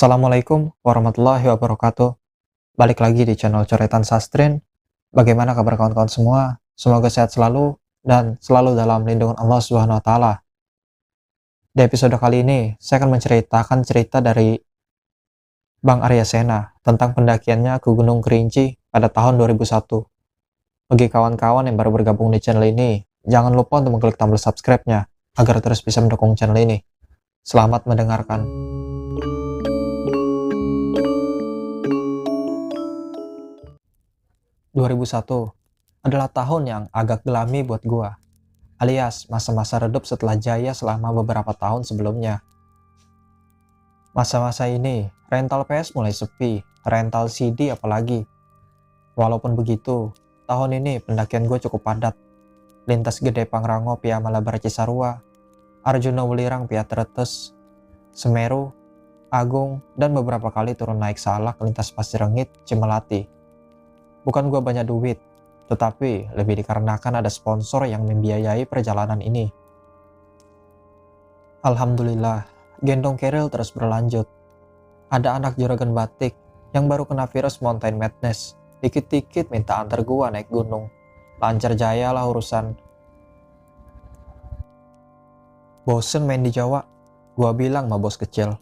Assalamualaikum warahmatullahi wabarakatuh. Balik lagi di channel Coretan Sastrin. Bagaimana kabar kawan-kawan semua? Semoga sehat selalu dan selalu dalam lindungan Allah Subhanahu wa taala. Di episode kali ini, saya akan menceritakan cerita dari Bang Arya Sena tentang pendakiannya ke Gunung Kerinci pada tahun 2001. Bagi kawan-kawan yang baru bergabung di channel ini, jangan lupa untuk mengklik tombol subscribe-nya agar terus bisa mendukung channel ini. Selamat mendengarkan. 2001 adalah tahun yang agak gelami buat gua, alias masa-masa redup setelah jaya selama beberapa tahun sebelumnya. Masa-masa ini, rental PS mulai sepi, rental CD apalagi. Walaupun begitu, tahun ini pendakian gue cukup padat. Lintas Gede Pangrango via Malabar Cisarua, Arjuna Welirang via Tretes, Semeru, Agung, dan beberapa kali turun naik Salak lintas Pasir Rengit, Cimelati. Bukan gue banyak duit, tetapi lebih dikarenakan ada sponsor yang membiayai perjalanan ini. Alhamdulillah, gendong keril terus berlanjut. Ada anak juragan batik yang baru kena virus Mountain Madness, dikit-dikit minta antar gua naik gunung. Lancar jaya lah urusan. Bosen main di Jawa, gua bilang sama bos kecil.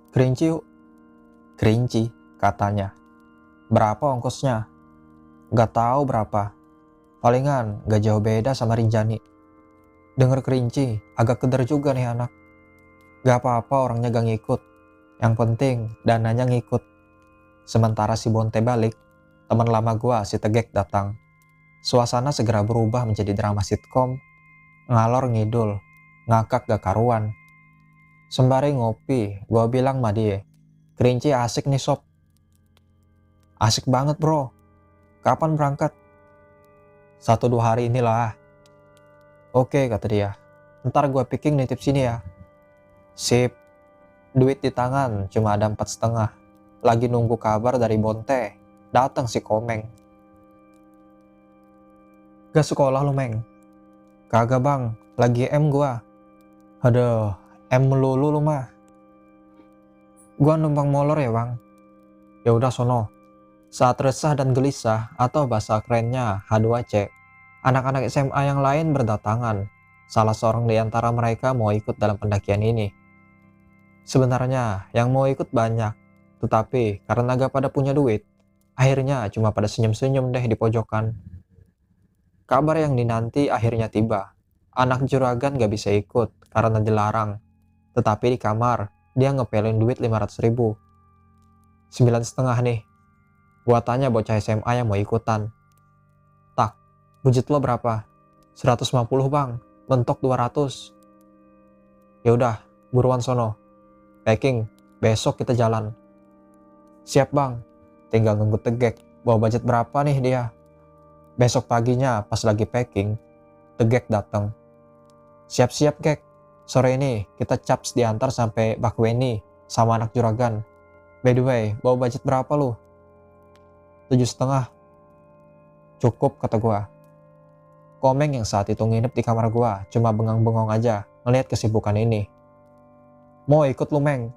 Kerinci yuk. Kerinci, katanya. Berapa ongkosnya? Gak tahu berapa. Palingan gak jauh beda sama Rinjani. Dengar Kerinci, agak keder juga nih anak. Gak apa-apa orangnya gak ngikut. Yang penting dananya ngikut. Sementara si Bonte balik, teman lama gua si Tegek datang. Suasana segera berubah menjadi drama sitkom. Ngalor ngidul, ngakak gak karuan. Sembari ngopi, gua bilang sama dia, Kerinci asik nih sob. Asik banget bro. Kapan berangkat? 1-2 hari inilah. Oke, kata dia. Ntar gue picking nitip sini ya. Sip. Duit di tangan cuma ada 4,5. Lagi nunggu kabar dari Bonte. Datang si Komeng. Gak sekolah lu, Meng? Kagak bang, lagi M gua. Aduh, M melulu lu mah. Gua numpang molor ya bang. Ya udah sono. Saat resah dan gelisah atau bahasa kerennya H2C, anak-anak SMA yang lain berdatangan. Salah seorang di antara mereka mau ikut dalam pendakian ini. Sebenarnya yang mau ikut banyak, tetapi karena gak pada punya duit, akhirnya cuma pada senyum-senyum deh di pojokan. Kabar yang dinanti akhirnya tiba. Anak juragan gak bisa ikut karena dilarang. Tetapi di kamar, dia ngepelin duit 500.000. 9,5 nih. Gua tanya bocah SMA yang mau ikutan. Tak, budget lo berapa? 150 bang, mentok 200. Ya udah, buruan sono. Packing, besok kita jalan. Siap bang, tinggal nunggu Tegek. Bawa budget berapa nih dia? Besok paginya pas lagi packing, Tegek datang. Siap-siap Gek, sore ini kita caps diantar sampai Bakweni sama anak juragan. By the way, bawa budget berapa lu? 7,5. Cukup, kata gua. Komeng yang saat itu nginep di kamar gua cuma bengang-bengong aja ngeliat kesibukan ini. Mau ikut lu Meng?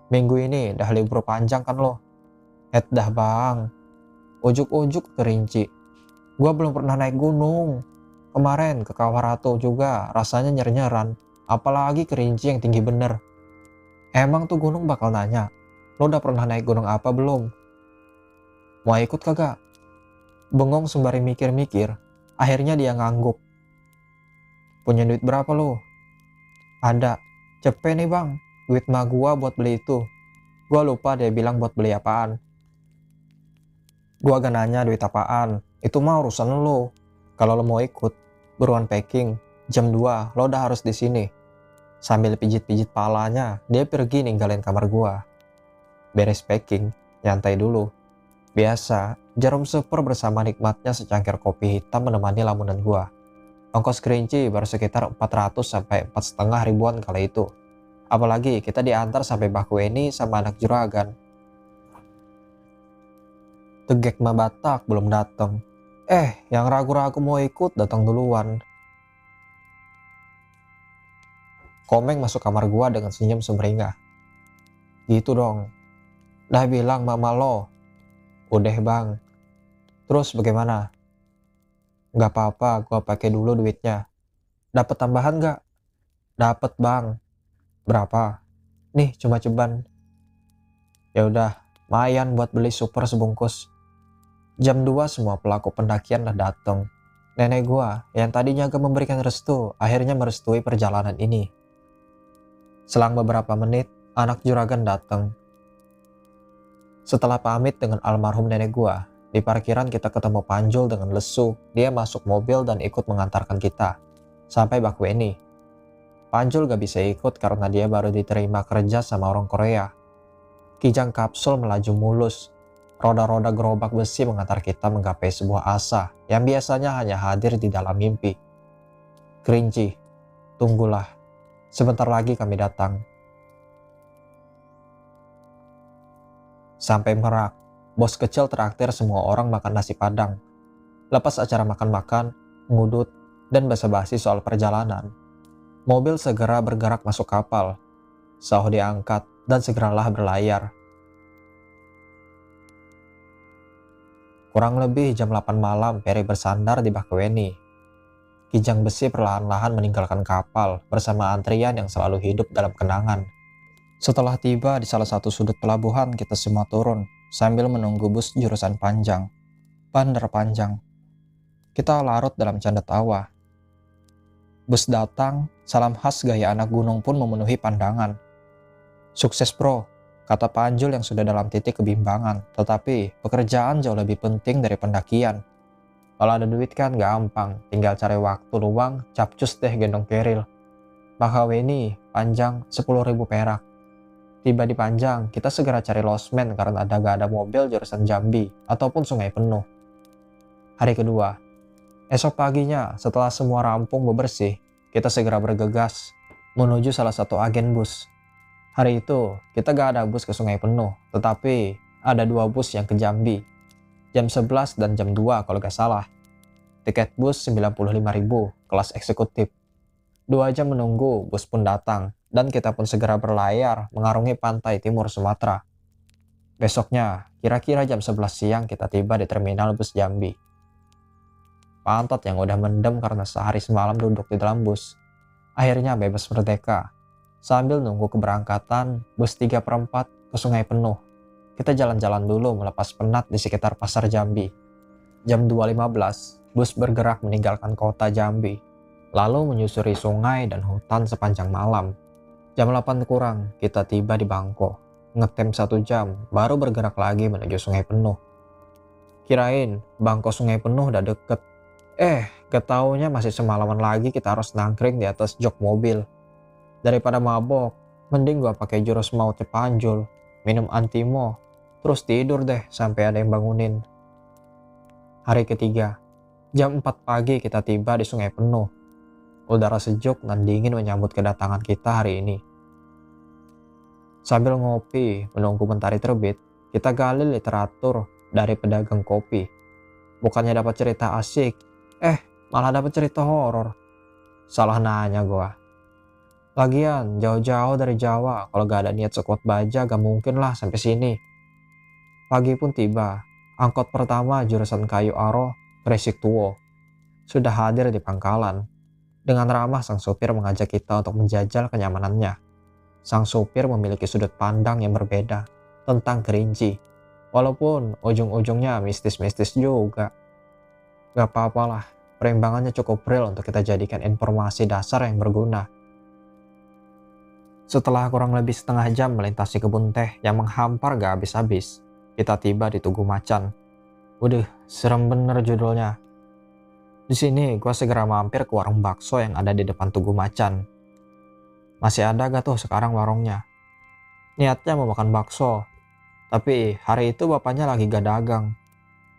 Minggu ini dah libur panjang kan lo? Dah bang. Ujuk-ujuk Kerinci. Gua belum pernah naik gunung. Kemarin ke Kawarato juga rasanya nyer-nyeran. Apalagi Kerinci yang tinggi bener. Emang tuh gunung bakal nanya, lo udah pernah naik gunung apa belum? Mau ikut kagak? Bengong sembari mikir-mikir, akhirnya dia ngangguk. Punya duit berapa lo? Ada. Cepet nih bang, duit mah gua buat beli itu. Gua lupa dia bilang buat beli apaan. Gua gak nanya duit apaan, itu mah urusan lo. Kalau lo mau ikut, buruan packing. Jam 2 lo udah harus di sini. Sambil pijit-pijit palanya, dia pergi ninggalin kamar gua. Beres packing, nyantai dulu. Biasa, jarum super bersama nikmatnya secangkir kopi hitam menemani lamunan gua. Ongkos Kerinci baru sekitar 400 sampai 4,5 ribuan kala itu. Apalagi kita diantar sampai Bakweni sama anak juragan. Tegek mah Batak belum datang. Yang ragu-ragu mau ikut datang duluan. Komeng masuk kamar gua dengan senyum sumringah. Gitu dong. Dah bilang mama lo. Udah bang. Terus bagaimana? Gak apa-apa, gua pakai dulu duitnya. Dapat tambahan gak? Dapat bang. Berapa? Nih cuma ceban. Ya udah, lumayan buat beli super sebungkus. Jam 2 semua pelaku pendakian dah datang. Nenek gua yang tadinya gak memberikan restu, akhirnya merestui perjalanan ini. Selang beberapa menit, anak juragan datang. Setelah pamit dengan almarhum nenek gua, di parkiran kita ketemu Panjul dengan lesu. Dia masuk mobil dan ikut mengantarkan kita sampai Bakweni. Panjul gak bisa ikut karena dia baru diterima kerja sama orang Korea. Kijang kapsul melaju mulus. Roda-roda gerobak besi mengantar kita menggapai sebuah asa yang biasanya hanya hadir di dalam mimpi. Kerinci, tunggulah. Sebentar lagi kami datang. Sampai Merak, bos kecil traktir semua orang makan nasi padang. Lepas acara makan-makan, ngudut, dan basa-basi soal perjalanan, mobil segera bergerak masuk kapal. Sauh diangkat dan segeralah berlayar. Kurang lebih jam 8 malam, Peri bersandar di Bakweni. Kijang besi perlahan-lahan meninggalkan kapal bersama antrian yang selalu hidup dalam kenangan. Setelah tiba di salah satu sudut pelabuhan, kita semua turun sambil menunggu bus jurusan Panjang. Bandar Panjang. Kita larut dalam canda tawa. Bus datang, salam khas gaya anak gunung pun memenuhi pandangan. Sukses bro, kata Panjul yang sudah dalam titik kebimbangan. Tetapi pekerjaan jauh lebih penting dari pendakian. Kalau ada duit kan gampang, tinggal cari waktu luang, capcus deh gendong keril. Bakweni, Panjang, 10.000 perak. Tiba di Panjang, kita segera cari losmen karena gak ada mobil jurusan Jambi ataupun Sungai Penuh. Hari kedua, esok paginya setelah semua rampung bebersih, kita segera bergegas menuju salah satu agen bus. Hari itu, kita gak ada bus ke Sungai Penuh, tetapi ada 2 bus yang ke Jambi. Jam 11 dan jam 2 kalau gak salah. Tiket bus 95.000, kelas eksekutif. 2 jam menunggu, bus pun datang, dan kita pun segera berlayar mengarungi pantai timur Sumatera. Besoknya, kira-kira jam 11 siang kita tiba di terminal bus Jambi. Pantat yang udah mendem karena sehari semalam duduk di dalam bus, akhirnya bebas merdeka. Sambil nunggu keberangkatan bus 3/4 ke Sungai Penuh, kita jalan-jalan dulu melepas penat di sekitar pasar Jambi. Jam 2.15, bus bergerak meninggalkan kota Jambi, lalu menyusuri sungai dan hutan sepanjang malam. Jam 8 kurang, kita tiba di Bangko. Ngetem 1 jam, baru bergerak lagi menuju Sungai Penuh. Kirain Bangko Sungai Penuh udah deket. Gak taunya masih semalaman lagi kita harus nangkring di atas jok mobil. Daripada mabok, mending gua pakai jurus mautnya Panjul, minum antimo, terus tidur deh sampai ada yang bangunin. Hari ketiga, jam 4 pagi kita tiba di Sungai Penuh. Udara sejuk dan dingin menyambut kedatangan kita hari ini. Sambil ngopi, menunggu mentari terbit, kita gali literatur dari pedagang kopi. Bukannya dapat cerita asik, malah dapat cerita horor. Salah nanya gua. Lagian, jauh-jauh dari Jawa, kalau gak ada niat sekuat baja, gak mungkin lah sampai sini. Pagi pun tiba, angkot pertama jurusan Kayu Aro, Gresik Tuo, sudah hadir di pangkalan. Dengan ramah sang sopir mengajak kita untuk menjajal kenyamanannya. Sang sopir memiliki sudut pandang yang berbeda tentang Kerinci, walaupun ujung-ujungnya mistis-mistis juga. Gak apa-apalah, perimbangannya cukup real untuk kita jadikan informasi dasar yang berguna. Setelah kurang lebih setengah jam melintasi kebun teh yang menghampar gak habis-habis, kita tiba di Tugu Macan. Waduh, serem bener judulnya. Di sini gua segera mampir ke warung bakso yang ada di depan Tugu Macan. Masih ada gak tuh sekarang warungnya? Niatnya mau makan bakso, tapi hari itu bapaknya lagi gak dagang.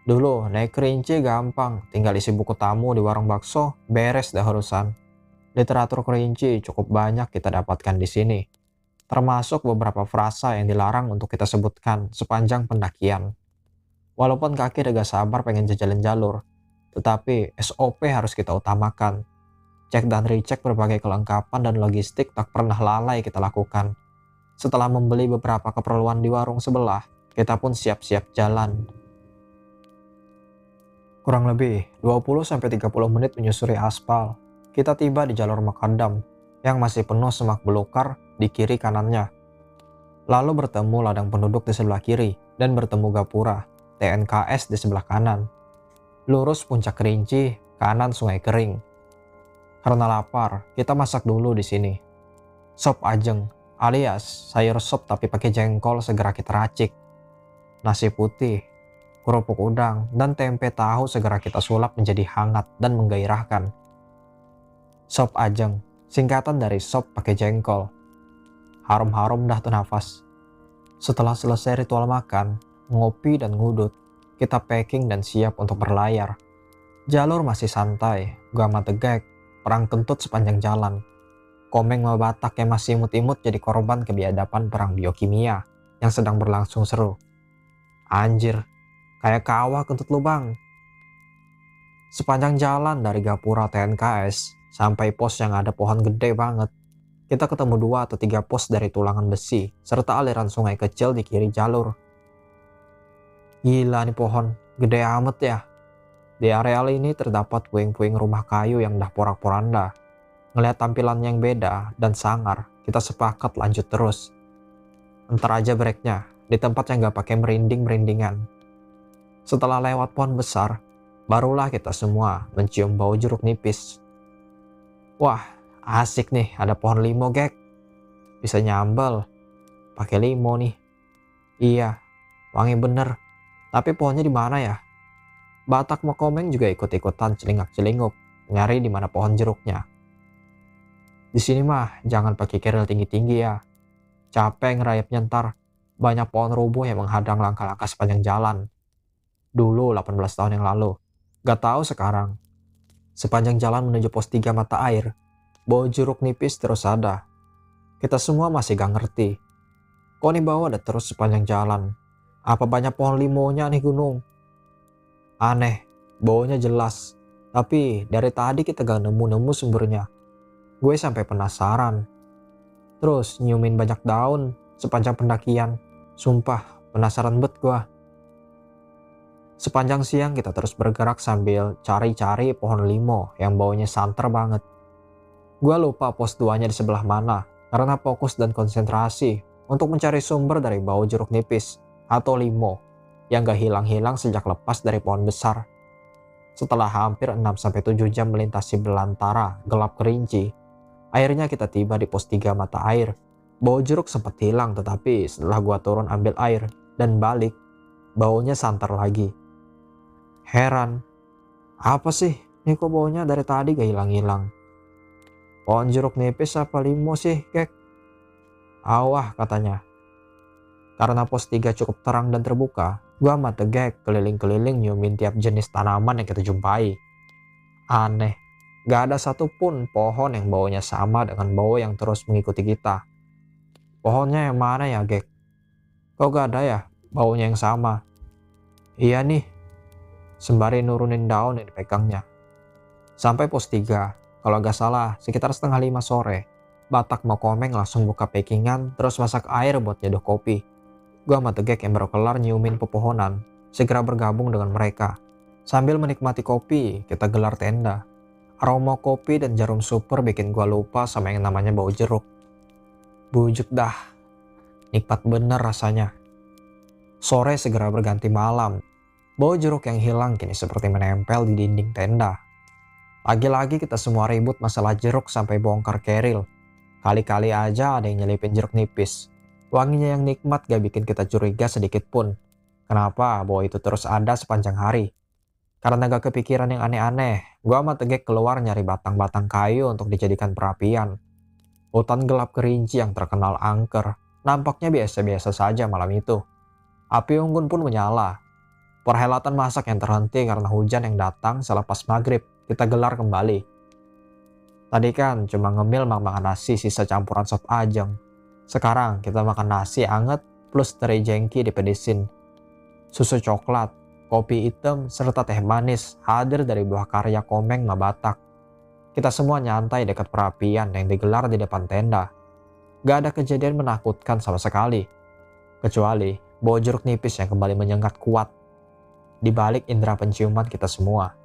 Dulu naik Kerinci gampang, tinggal isi buku tamu di warung bakso, beres dah urusan. Literatur Kerinci cukup banyak kita dapatkan di sini, termasuk beberapa frasa yang dilarang untuk kita sebutkan sepanjang pendakian. Walaupun kaki udah gak sabar pengen jajalin jalur, tetapi SOP harus kita utamakan. Cek dan recheck berbagai kelengkapan dan logistik tak pernah lalai kita lakukan. Setelah membeli beberapa keperluan di warung sebelah, kita pun siap-siap jalan. Kurang lebih 20-30 menit menyusuri aspal, kita tiba di jalur makadam yang masih penuh semak belukar di kiri kanannya. Lalu bertemu ladang penduduk di sebelah kiri dan bertemu gapura TNKS di sebelah kanan. Lurus puncak Kerinci, kanan Sungai Kering. Karena lapar, kita masak dulu di sini. Sop ajeng, alias sayur sop tapi pakai jengkol segera kita racik. Nasi putih, kerupuk udang, dan tempe tahu segera kita sulap menjadi hangat dan menggairahkan. Sop ajeng, singkatan dari sop pakai jengkol. Harum-harum dah tuh nafas. Setelah selesai ritual makan, ngopi dan ngudut, kita packing dan siap untuk berlayar. Jalur masih santai, gua sama Tegek, perang kentut sepanjang jalan. Komeng sama Batak yang masih imut-imut jadi korban kebiadaban perang biokimia yang sedang berlangsung seru. Anjir, kayak kawah kentut lu bang. Sepanjang jalan dari gapura TNKS sampai pos yang ada pohon gede banget, kita ketemu 2 atau 3 pos dari tulangan besi serta aliran sungai kecil di kiri jalur. Gila nih pohon, gede amat ya. Di areal ini terdapat puing-puing rumah kayu yang dah porak-poranda. Ngelihat tampilannya yang beda dan sangar, kita sepakat lanjut terus. Entar aja breaknya, di tempat yang gak pakai merinding-merindingan. Setelah lewat pohon besar, barulah kita semua mencium bau jeruk nipis. Wah, asik nih, ada pohon limo gek. Bisa nyambel, pakai limo nih. Iya, wangi bener. Tapi pohonnya di mana ya? Batak sama Komeng juga ikut-ikutan celingak-celinguk, nyari di mana pohon jeruknya. Di sini mah jangan pakai keril tinggi-tinggi ya. Capek ngerayapnya ntar. Banyak pohon rubuh yang menghadang langkah-langkah sepanjang jalan. Dulu 18 tahun yang lalu. Gak tahu sekarang. Sepanjang jalan menuju pos 3 mata air, bau jeruk nipis terus ada. Kita semua masih gak ngerti. Kok nih bau ada terus sepanjang jalan? Apa banyak pohon limonya nih gunung? Aneh, baunya jelas. Tapi dari tadi kita gak nemu-nemu sumbernya. Gue sampai penasaran. Terus nyiumin banyak daun sepanjang pendakian. Sumpah, penasaran bet gue. Sepanjang siang kita terus bergerak sambil cari-cari pohon limo yang baunya santer banget. Gue lupa pos 2-nya di sebelah mana karena fokus dan konsentrasi untuk mencari sumber dari bau jeruk nipis atau limo yang gak hilang-hilang sejak lepas dari pohon besar. Setelah hampir 6-7 jam melintasi belantara gelap Kerinci, akhirnya kita tiba di pos 3 mata air. Bau jeruk sempat hilang, tetapi setelah gua turun ambil air dan balik, baunya santer lagi. Heran, apa sih? Ini kok baunya dari tadi gak hilang-hilang? Pohon jeruk nipis apa limo sih, kek? Awah katanya. Karena pos 3 cukup terang dan terbuka, gua sama Tegek keliling-keliling nyiumin tiap jenis tanaman yang kita jumpai. Aneh, gak ada satupun pohon yang baunya sama dengan bau yang terus mengikuti kita. Pohonnya yang mana ya, Gek? Kok gak ada ya baunya yang sama? Iya nih, sembari nurunin daun yang dipegangnya. Sampai pos 3, kalau gak salah sekitar 4:30 sore, Batak mau Komeng langsung buka packingan terus masak air buat nyeduh kopi. Gua sama Tegek yang baru kelar nyiumin pepohonan, segera bergabung dengan mereka. Sambil menikmati kopi, kita gelar tenda. Aroma kopi dan jarum super bikin gua lupa sama yang namanya bau jeruk. Bujuk dah, nikmat bener rasanya. Sore segera berganti malam. Bau jeruk yang hilang kini seperti menempel di dinding tenda. Lagi-lagi kita semua ribut masalah jeruk sampai bongkar keril. Kali-kali aja ada yang nyelipin jeruk nipis. Wanginya yang nikmat gak bikin kita curiga sedikit pun. Kenapa bau itu terus ada sepanjang hari? Karena gak kepikiran yang aneh-aneh, gua sama Tegek keluar nyari batang-batang kayu untuk dijadikan perapian. Hutan gelap Kerinci yang terkenal angker, nampaknya biasa-biasa saja malam itu. Api unggun pun menyala. Perhelatan masak yang terhenti karena hujan yang datang selepas maghrib, kita gelar kembali. Tadi kan cuma ngemil makan nasi sisa campuran sop ajeng. Sekarang kita makan nasi anget plus teri jengki dipedisin. Susu coklat, kopi hitam, serta teh manis hadir dari buah karya Komeng Mabatak. Kita semua nyantai dekat perapian yang digelar di depan tenda. Gak ada kejadian menakutkan sama sekali, kecuali bau jeruk nipis yang kembali menyengat kuat di balik indera penciuman kita semua.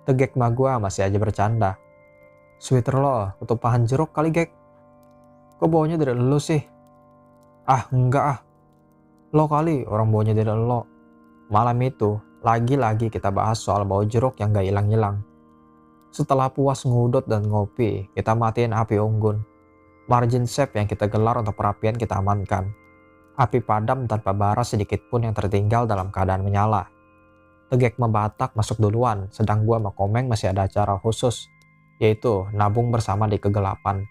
Tegek ma gua masih aja bercanda. Sweater lo ketupahan jeruk kali Gek. Kok baunya dari lo sih? Ah enggak ah, lo kali orang baunya dari lo. Malam itu lagi-lagi kita bahas soal bau jeruk yang gak hilang-hilang. Setelah puas ngudut dan ngopi, kita matiin api unggun. Margin safe yang kita gelar untuk perapian kita amankan. Api padam tanpa bara sedikit pun yang tertinggal dalam keadaan menyala. Tegek Batak masuk duluan, sedang gua sama Komeng masih ada acara khusus, yaitu nabung bersama di kegelapan.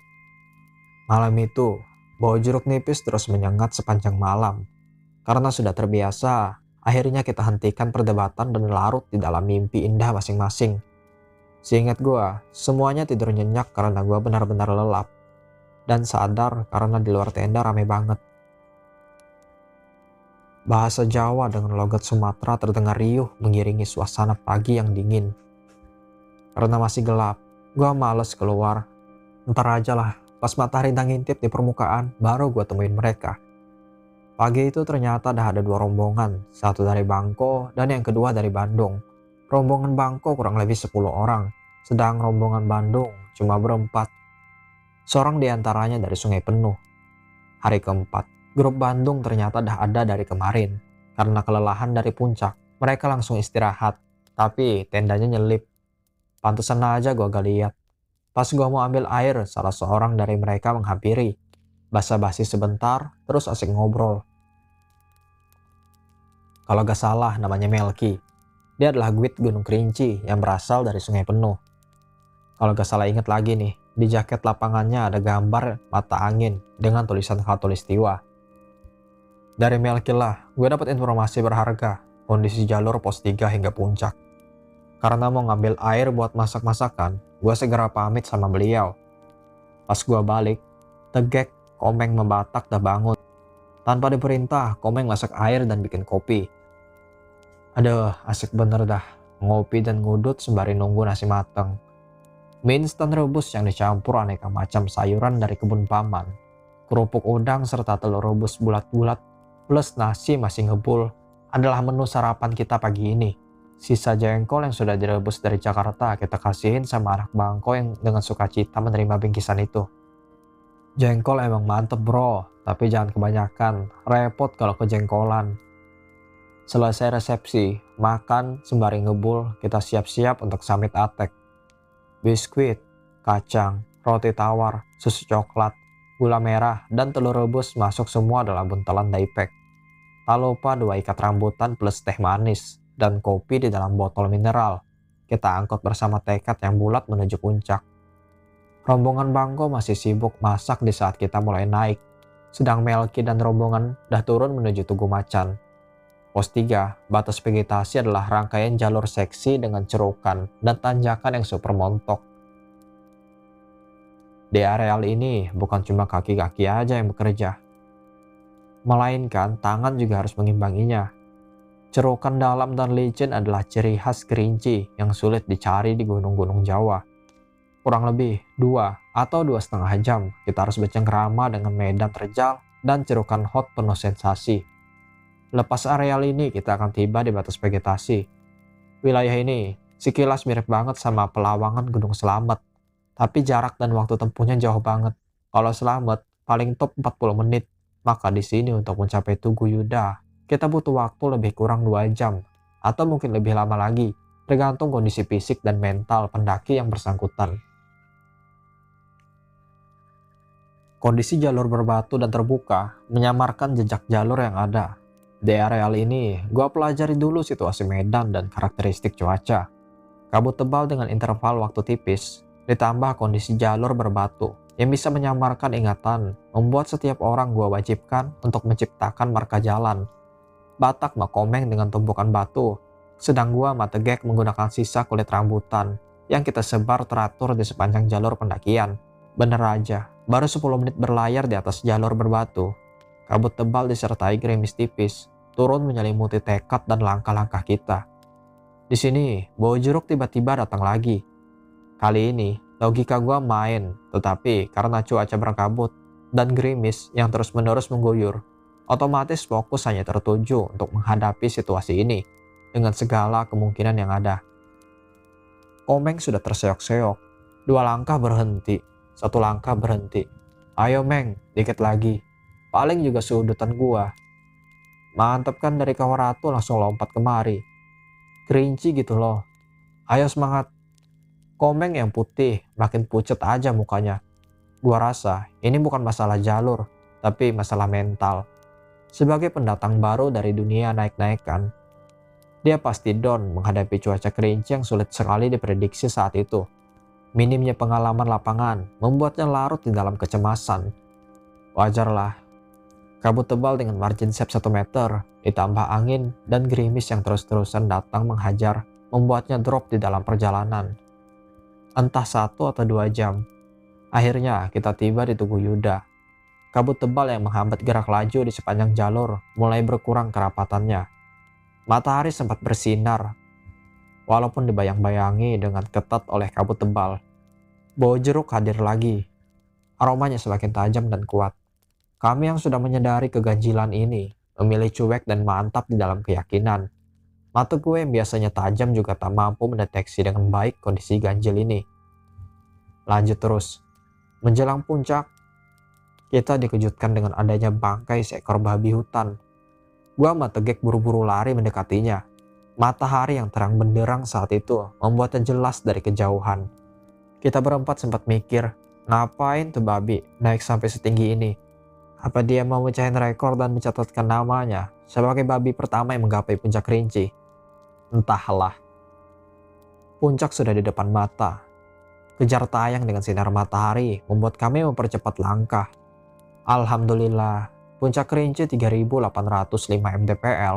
Malam itu, bau jeruk nipis terus menyengat sepanjang malam. Karena sudah terbiasa, akhirnya kita hentikan perdebatan dan larut di dalam mimpi indah masing-masing. Seingat gua, semuanya tidur nyenyak karena gua benar-benar lelap. Dan sadar karena di luar tenda rame banget. Bahasa Jawa dengan logat Sumatera terdengar riuh mengiringi suasana pagi yang dingin. Karena masih gelap, gua males keluar. Ntar aja lah, pas matahari ngintip di permukaan, baru gua temuin mereka. Pagi itu ternyata ada 2 rombongan, satu dari Bangko dan yang kedua dari Bandung. Rombongan Bangko kurang lebih 10 orang, sedang rombongan Bandung cuma berempat. Seorang diantaranya dari Sungai Penuh. Hari keempat, grup Bandung ternyata dah ada dari kemarin. Karena kelelahan dari puncak, mereka langsung istirahat. Tapi tendanya nyelip. Pantesan aja gua gak lihat. Pas gua mau ambil air, salah seorang dari mereka menghampiri. Basa-basi sebentar, terus asik ngobrol. Kalau gak salah namanya Melki. Dia adalah guide Gunung Kerinci yang berasal dari Sungai Penuh. Kalau gak salah inget lagi nih, di jaket lapangannya ada gambar mata angin dengan tulisan Khatulistiwa. Dari Melki lah, gue dapat informasi berharga, kondisi jalur pos 3 hingga puncak. Karena mau ngambil air buat masak-masakan, gue segera pamit sama beliau. Pas gue balik, Tegek, Komeng Batak dah bangun. Tanpa diperintah, Komeng masak air dan bikin kopi. Aduh, asik bener dah, ngopi dan ngudut sembari nunggu nasi mateng. Mie instan rebus yang dicampur aneka macam sayuran dari kebun paman. Kerupuk udang serta telur rebus bulat-bulat plus nasi masih ngebul adalah menu sarapan kita pagi ini. Sisa jengkol yang sudah direbus dari Jakarta kita kasihin sama anak Bangko yang dengan sukacita menerima bingkisan itu. Jengkol emang mantep bro, tapi jangan kebanyakan, repot kalau kejengkolan. Selesai resepsi, makan sembari ngebul, kita siap-siap untuk summit atek. Biskuit, kacang, roti tawar, susu coklat, gula merah, dan telur rebus masuk semua dalam buntalan daipek. Tak lupa 2 ikat rambutan plus teh manis, dan kopi di dalam botol mineral. Kita angkut bersama tekad yang bulat menuju puncak. Rombongan Bangko masih sibuk masak di saat kita mulai naik, sedang Melki dan rombongan dah turun menuju Tugu Macan. Pos 3, batas vegetasi adalah rangkaian jalur seksi dengan cerukan dan tanjakan yang super montok. Di areal ini bukan cuma kaki-kaki aja yang bekerja, melainkan tangan juga harus mengimbanginya. Cerukan dalam dan licin adalah ciri khas Kerinci yang sulit dicari di gunung-gunung Jawa. Kurang lebih 2 atau 2,5 jam kita harus bercengkrama dengan medan terjal dan cerukan hot penuh sensasi. Lepas areal ini kita akan tiba di batas vegetasi. Wilayah ini sekilas mirip banget sama Pelawangan Gunung Slamet, tapi jarak dan waktu tempuhnya jauh banget. Kalau Slamet paling top 40 menit, maka di sini untuk mencapai Tugu Yuda kita butuh waktu lebih kurang 2 jam atau mungkin lebih lama lagi, tergantung kondisi fisik dan mental pendaki yang bersangkutan. Kondisi jalur berbatu dan terbuka menyamarkan jejak jalur yang ada. Di areal ini, gua pelajari dulu situasi medan dan karakteristik cuaca. Kabut tebal dengan interval waktu tipis, ditambah kondisi jalur berbatu yang bisa menyamarkan ingatan, membuat setiap orang gua wajibkan untuk menciptakan marka jalan. Batak Komeng dengan tumpukan batu, sedang gua Tegek menggunakan sisa kulit rambutan yang kita sebar teratur di sepanjang jalur pendakian. Bener aja, baru 10 menit berlayar di atas jalur berbatu, kabut tebal disertai gerimis tipis turun menyelimuti tekad dan langkah-langkah kita. Di sini, bau jeruk tiba-tiba datang lagi. Kali ini, logika gua main, tetapi karena cuaca berkabut, dan gerimis yang terus-menerus mengguyur. Otomatis fokus hanya tertuju untuk menghadapi situasi ini dengan segala kemungkinan yang ada. Komeng sudah terseok-seok. 2 langkah berhenti, 1 langkah berhenti. Ayo Meng, dikit lagi. Paling juga seudutan gua. Mantep kan dari Kawaratu langsung lompat kemari. Kerinci gitu loh. Ayo semangat. Komeng yang putih makin pucet aja mukanya. Gua rasa ini bukan masalah jalur, tapi masalah mental. Sebagai pendatang baru dari dunia naik-naikan, dia pasti down menghadapi cuaca kerinci yang sulit sekali diprediksi saat itu. Minimnya pengalaman lapangan membuatnya larut di dalam kecemasan. Wajarlah, kabut tebal dengan margin shape 1 meter, ditambah angin dan gerimis yang terus-terusan datang menghajar, membuatnya drop di dalam perjalanan. Entah 1 atau 2 jam, akhirnya kita tiba di Tugu Yuda. Kabut tebal yang menghambat gerak laju di sepanjang jalur mulai berkurang kerapatannya. Matahari sempat bersinar, walaupun dibayang-bayangi dengan ketat oleh kabut tebal. Bau jeruk hadir lagi, aromanya semakin tajam dan kuat. Kami yang sudah menyadari keganjilan ini memilih cuek dan mantap di dalam keyakinan. Mata gue yang biasanya tajam juga tak mampu mendeteksi dengan baik kondisi ganjil ini. Lanjut terus. Menjelang puncak, kita dikejutkan dengan adanya bangkai seekor babi hutan. Gua sama Tegek buru-buru lari mendekatinya. Matahari yang terang benderang saat itu membuatnya jelas dari kejauhan. Kita berempat sempat mikir, ngapain tuh babi naik sampai setinggi ini? Apa dia mau mecahin rekor dan mencatatkan namanya sebagai babi pertama yang menggapai puncak Kerinci? Entahlah. Puncak sudah di depan mata. Kejar tayang dengan sinar matahari membuat kami mempercepat langkah. Alhamdulillah, puncak Kerinci 3805 mdpl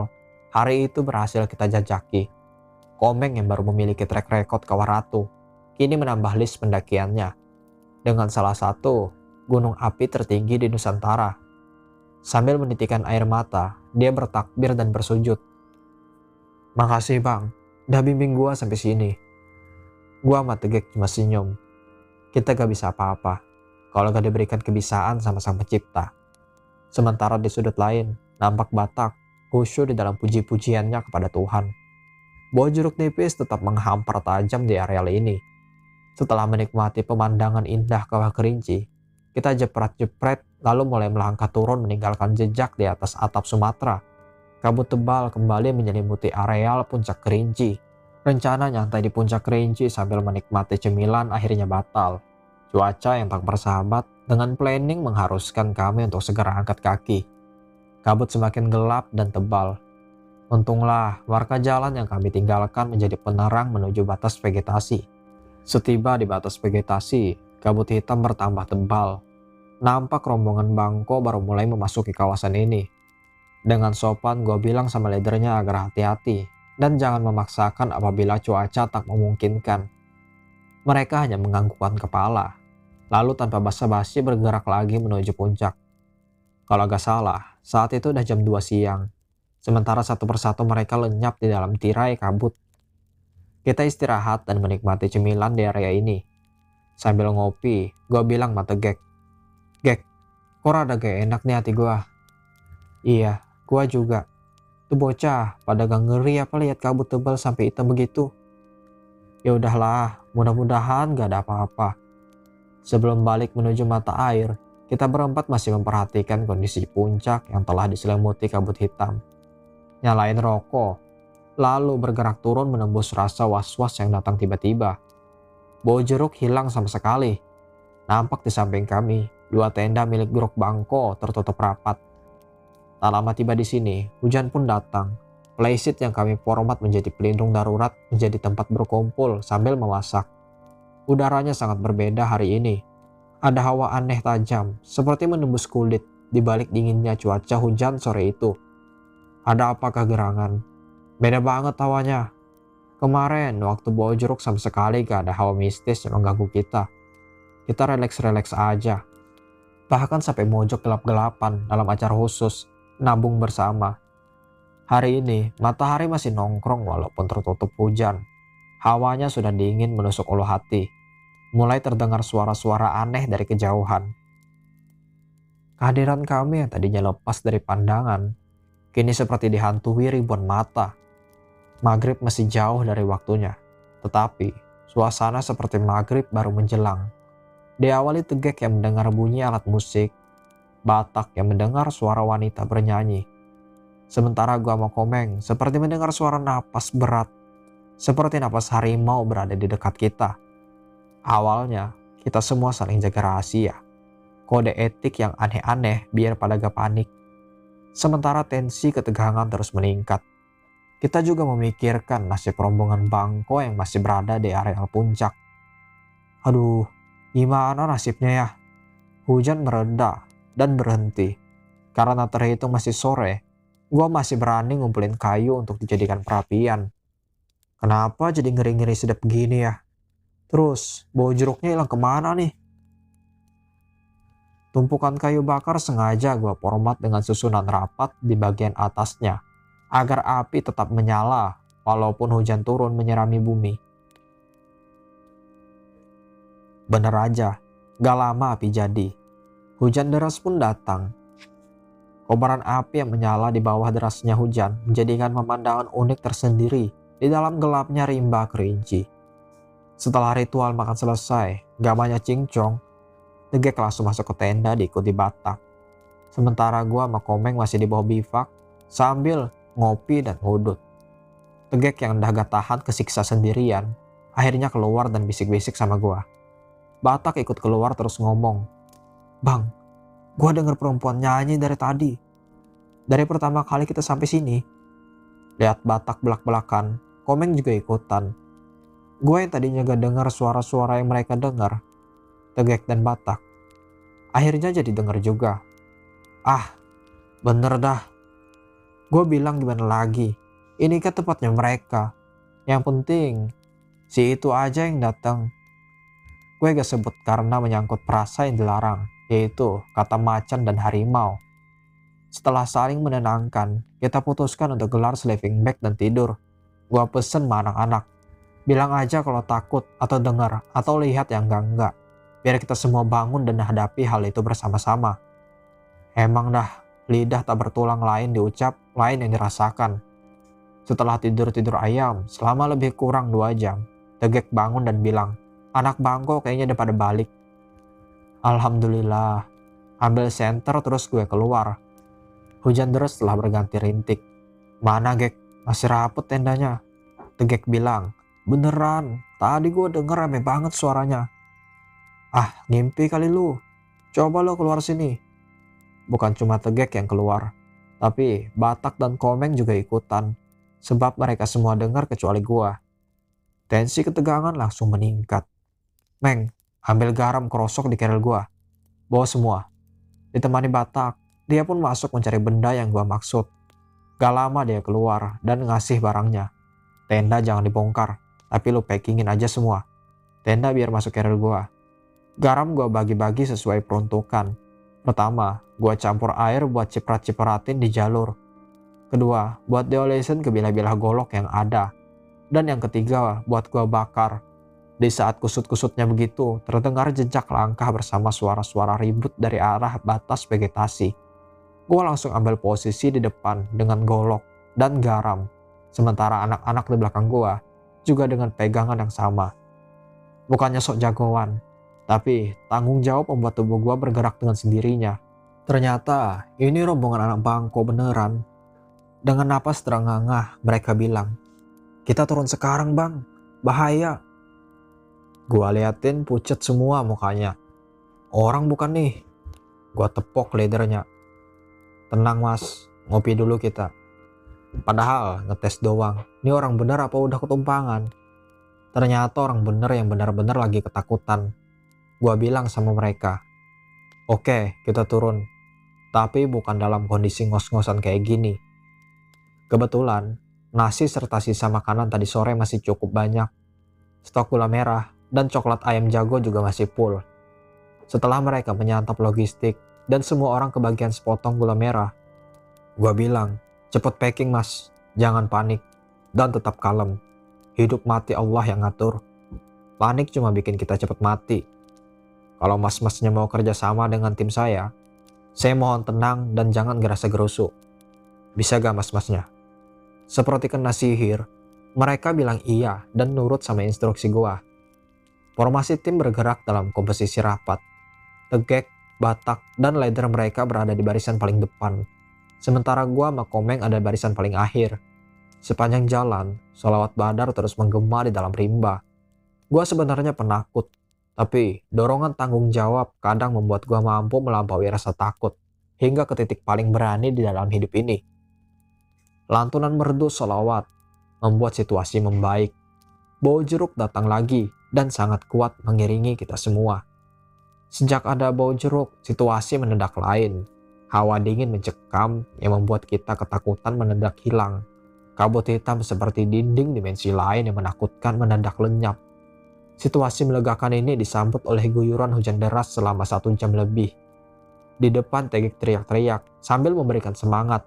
hari itu berhasil kita jajaki. Komeng yang baru memiliki track record Kawaratu kini menambah list pendakiannya dengan salah satu gunung api tertinggi di Nusantara. Sambil menitikan air mata, dia bertakbir dan bersujud. Makasih bang, udah bimbing gua sampai sini. Gua sama Tegek cuma senyum. Kita gak bisa apa-apa kalau gak diberikan kebisaan sama sang pencipta. Sementara di sudut lain, nampak Batak khusyuk di dalam puji-pujiannya kepada Tuhan. Bau jeruk nipis tetap menghampar tajam di areal ini. Setelah menikmati pemandangan indah Kawah Kerinci, kita jepret-jepret lalu mulai melangkah turun meninggalkan jejak di atas atap Sumatera. Kabut tebal kembali menyelimuti areal puncak Kerinci. Rencana nyantai di puncak Kerinci sambil menikmati cemilan akhirnya batal. Cuaca yang tak bersahabat dengan planning mengharuskan kami untuk segera angkat kaki. Kabut semakin gelap dan tebal. Untunglah warga jalan yang kami tinggalkan menjadi penerang menuju batas vegetasi. Setiba di batas vegetasi, kabut hitam bertambah tebal. Nampak rombongan bangko baru mulai memasuki kawasan ini. Dengan sopan gue bilang sama leadernya agar hati-hati dan jangan memaksakan apabila cuaca tak memungkinkan. Mereka hanya menganggukkan kepala, lalu tanpa basa-basi bergerak lagi menuju puncak. Kalau gak salah, saat itu udah jam 2 siang. Sementara satu persatu mereka lenyap di dalam tirai kabut. Kita istirahat dan menikmati cemilan di area ini. Sambil ngopi, gue bilang sama Tegek, Gek, kok rada gak enak nih hati gue. Iya, gue juga. Tuh bocah, pada gak ngeri apa lihat kabut tebal sampai hitam begitu. Ya udahlah, mudah-mudahan gak ada apa-apa. Sebelum balik menuju mata air, kita berempat masih memperhatikan kondisi puncak yang telah diselimuti kabut hitam. Nyalain rokok, lalu bergerak turun menembus rasa was-was yang datang tiba-tiba. Bau jeruk hilang sama sekali. Nampak di samping kami, 2 tenda milik grup bangko tertutup rapat. Tak lama tiba di sini, hujan pun datang. Playseat yang kami format menjadi pelindung darurat menjadi tempat berkumpul sambil memasak. Udaranya sangat berbeda hari ini. Ada hawa aneh tajam, seperti menembus kulit di balik dinginnya cuaca hujan sore itu. Ada apakah gerangan? Beda banget hawanya. Kemarin waktu bawa jeruk sama sekali gak ada hawa mistis yang mengganggu kita. Kita relaks-relaks aja. Bahkan sampai mojok gelap-gelapan dalam acara khusus, nabung bersama. Hari ini matahari masih nongkrong walaupun tertutup hujan. Hawanya sudah dingin menusuk ulu hati. Mulai terdengar suara-suara aneh dari kejauhan. Kehadiran kami yang tadinya lepas dari pandangan, kini seperti dihantui ribuan mata. Maghrib masih jauh dari waktunya, tetapi suasana seperti maghrib baru menjelang. Diawali Tegek yang mendengar bunyi alat musik, Batak yang mendengar suara wanita bernyanyi. Sementara gua sama Komeng seperti mendengar suara napas berat, seperti napas harimau berada di dekat kita. Awalnya, kita semua saling jaga rahasia. Kode etik yang aneh-aneh biar pada gak panik. Sementara tensi ketegangan terus meningkat. Kita juga memikirkan nasib rombongan Bangko yang masih berada di areal puncak. Aduh, gimana nasibnya ya? Hujan mereda dan berhenti. Karena terhitung masih sore, gua masih berani ngumpulin kayu untuk dijadikan perapian. Kenapa jadi ngeri-ngeri sedap begini ya? Terus, bau jeruknya hilang kemana nih? Tumpukan kayu bakar sengaja gua format dengan susunan rapat di bagian atasnya, agar api tetap menyala walaupun hujan turun menyirami bumi. Bener aja, gak lama api jadi. Hujan deras pun datang. Kobaran api yang menyala di bawah derasnya hujan menjadikan pemandangan unik tersendiri di dalam gelapnya rimba kerinci. Setelah ritual makan selesai, gak banyak cincong, Tegek langsung masuk ke tenda diikuti Batak. Sementara gua sama Komeng masih di bawah bivak sambil ngopi dan ngudut. Tegek yang udah gak tahan kesiksa sendirian, akhirnya keluar dan bisik-bisik sama gua. Batak ikut keluar terus ngomong, "Bang, gua denger perempuan nyanyi dari tadi. Dari pertama kali kita sampai sini." Lihat Batak belak-belakan, Komeng juga ikutan. Gue yang tadinya gak dengar suara-suara yang mereka dengar, Tegek dan Batak, akhirnya jadi denger juga. Ah, bener dah. Gue bilang gimana lagi, ini kan tempatnya mereka. Yang penting, si itu aja yang datang. Gue gak sebut karena menyangkut perasa yang dilarang, yaitu kata macan dan harimau. Setelah saling menenangkan, kita putuskan untuk gelar sleeping bag dan tidur. Gue pesen sama anak-anak, bilang aja kalau takut atau dengar atau lihat yang enggak. Biar kita semua bangun dan hadapi hal itu bersama-sama. Emang dah, lidah tak bertulang lain diucap, lain yang dirasakan. Setelah tidur-tidur ayam selama lebih kurang 2 jam, Tegek bangun dan bilang, "Anak Bangko kayaknya udah pada balik." Alhamdulillah, ambil senter terus gue keluar. Hujan deras telah berganti rintik. "Mana Gek? Masih rapet tendanya." Tegek bilang, "Beneran, tadi gue denger rame banget suaranya." "Ah, ngimpi kali lu. Coba lo keluar sini." Bukan cuma Tegek yang keluar, tapi Batak dan Komeng juga ikutan, sebab mereka semua dengar kecuali gua. Tensi ketegangan langsung meningkat. "Meng, ambil garam kerosok di keril gua. Bawa semua." Ditemani Batak, dia pun masuk mencari benda yang gua maksud. Gak lama dia keluar dan ngasih barangnya. "Tenda jangan dibongkar, tapi lu packingin aja semua. Tenda biar masuk keril gua." Garam gua bagi-bagi sesuai peruntukan. Pertama, gua campur air buat ciprat-cipratin di jalur. Kedua, buat diolesin ke bilah-bilah golok yang ada. Dan yang ketiga, buat gua bakar. Di saat kusut-kusutnya begitu, terdengar jejak langkah bersama suara-suara ribut dari arah batas vegetasi. Gua langsung ambil posisi di depan dengan golok dan garam. Sementara anak-anak di belakang gua juga dengan pegangan yang sama. Bukannya sok jagoan, tapi tanggung jawab membuat tubuh gua bergerak dengan sendirinya. Ternyata ini rombongan anak Bangko beneran. Dengan napas terengah-engah mereka bilang, "Kita turun sekarang bang, bahaya." Gua liatin pucet semua mukanya. "Orang bukan nih." Gua tepok leadernya. "Tenang mas, ngopi dulu kita." Padahal ngetes doang, ini orang bener apa udah ketumpangan. Ternyata orang bener yang benar-benar lagi ketakutan. Gua bilang sama mereka, "Oke, kita turun. Tapi bukan dalam kondisi ngos-ngosan kayak gini." Kebetulan, nasi serta sisa makanan tadi sore masih cukup banyak. Stok gula merah dan coklat ayam jago juga masih full. Setelah mereka menyantap logistik dan semua orang kebagian sepotong gula merah, gua bilang, "Cepet packing mas, jangan panik, dan tetap kalem. Hidup mati Allah yang ngatur. Panik cuma bikin kita cepet mati. Kalau mas-masnya mau kerja sama dengan tim saya, Saya mohon tenang dan jangan gerasa-gerusu. Bisa gak mas-masnya? Seperti kena sihir, mereka bilang iya dan nurut sama instruksi gua. Formasi tim bergerak dalam komposisi rapat. Tegek, Batak, dan leader mereka berada di barisan paling depan. Sementara gua sama Komeng ada barisan paling akhir. Sepanjang jalan, sholawat badar terus menggema di dalam rimba. Gua sebenarnya penakut, tapi dorongan tanggung jawab kadang membuat gua mampu melampaui rasa takut hingga ke titik paling berani di dalam hidup ini. Lantunan merdu sholawat membuat situasi membaik. Bau jeruk datang lagi dan sangat kuat mengiringi kita semua. Sejak ada bau jeruk, situasi mendadak lain. Hawa dingin mencekam yang membuat kita ketakutan mendadak hilang. Kabut hitam seperti dinding dimensi lain yang menakutkan mendadak lenyap. Situasi melegakan ini disambut oleh guyuran hujan deras selama 1 jam lebih. Di depan Tegek teriak-teriak sambil memberikan semangat.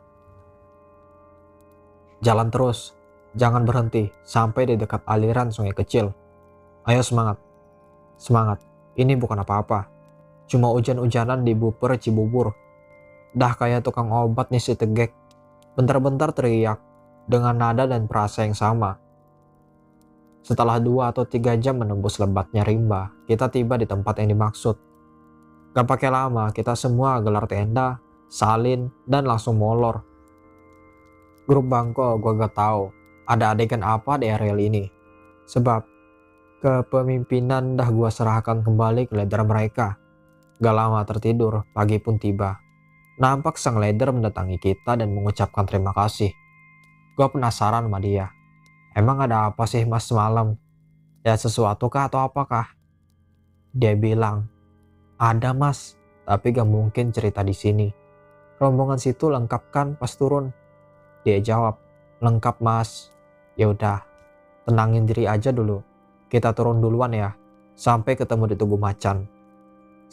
Jalan terus, jangan berhenti sampai di dekat aliran sungai kecil. Ayo semangat. Semangat, ini bukan apa-apa. Cuma hujan-hujanan di Buper Cibubur. Dah kayak tukang obat nih si Tegek. Bentar-bentar teriak dengan nada dan perasa yang sama. Setelah 2 atau 3 jam menembus lebatnya rimba, kita tiba di tempat yang dimaksud. Gak pakai lama, kita semua gelar tenda, salin, dan langsung molor. Grup Bangko gua gak tahu ada adegan apa di areal ini. Sebab kepemimpinan dah gua serahkan kembali ke leader mereka. Gak lama tertidur, pagi pun tiba. Nampak sang leader mendatangi kita dan mengucapkan terima kasih. Gua penasaran sama dia. Emang ada apa sih mas semalam? Ya sesuatu kah atau apakah? Dia bilang, ada mas, tapi gak mungkin cerita di sini. Rombongan situ lengkap kan pas turun? Dia jawab, lengkap mas. Ya udah, tenangin diri aja dulu. Kita turun duluan ya, sampai ketemu di Tugu Macan.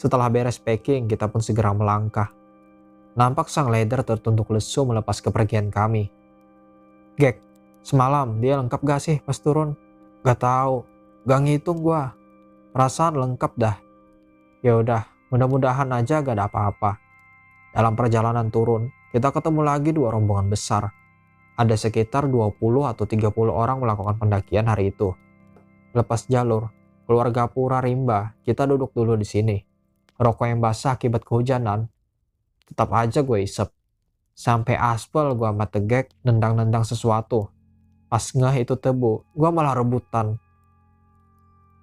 Setelah beres packing, kita pun segera melangkah. Nampak sang leader tertunduk lesu melepas kepergian kami. Gek, semalam dia lengkap gak sih pas turun? Gak tahu, gak ngitung gua. Perasaan lengkap dah. Ya udah, mudah-mudahan aja gak ada apa-apa. Dalam perjalanan turun, kita ketemu lagi 2 rombongan besar. Ada sekitar 20 atau 30 orang melakukan pendakian hari itu. Lepas jalur, keluar Gapura Rimba, kita duduk dulu di sini. Rokok yang basah akibat kehujanan, tetap aja gue isep. Sampai aspal gue sama Tegek nendang-nendang sesuatu. Pas ngeh itu tebu, gue malah rebutan.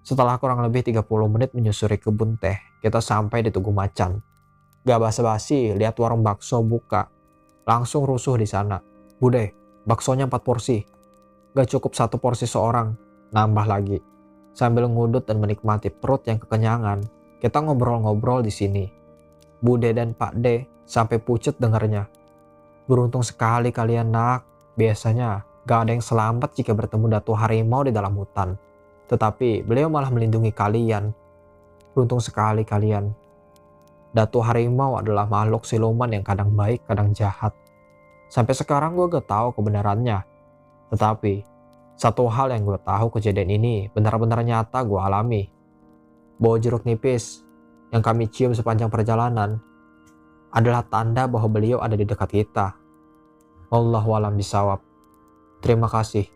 Setelah kurang lebih 30 menit menyusuri kebun teh, kita sampai di Tugu Macan. Gak basa-basi, lihat warung bakso buka. Langsung rusuh di sana. Bude, baksonya 4 porsi. Gak cukup 1 porsi seorang, nambah lagi. Sambil ngudut dan menikmati perut yang kekenyangan, kita ngobrol-ngobrol di sini. Bude dan Pak D sampai pucet dengarnya. Beruntung sekali kalian nak, biasanya gak ada yang selamat jika bertemu Datu Harimau di dalam hutan. Tetapi beliau malah melindungi kalian. Beruntung sekali kalian. Datu Harimau adalah makhluk siluman yang kadang baik, kadang jahat. Sampai sekarang gue gak tahu kebenarannya. Tetapi satu hal yang gue tahu, kejadian ini benar-benar nyata gue alami. Bau jeruk nipis yang kami cium sepanjang perjalanan adalah tanda bahwa beliau ada di dekat kita. Wallahu a'lam bishawab. Terima kasih.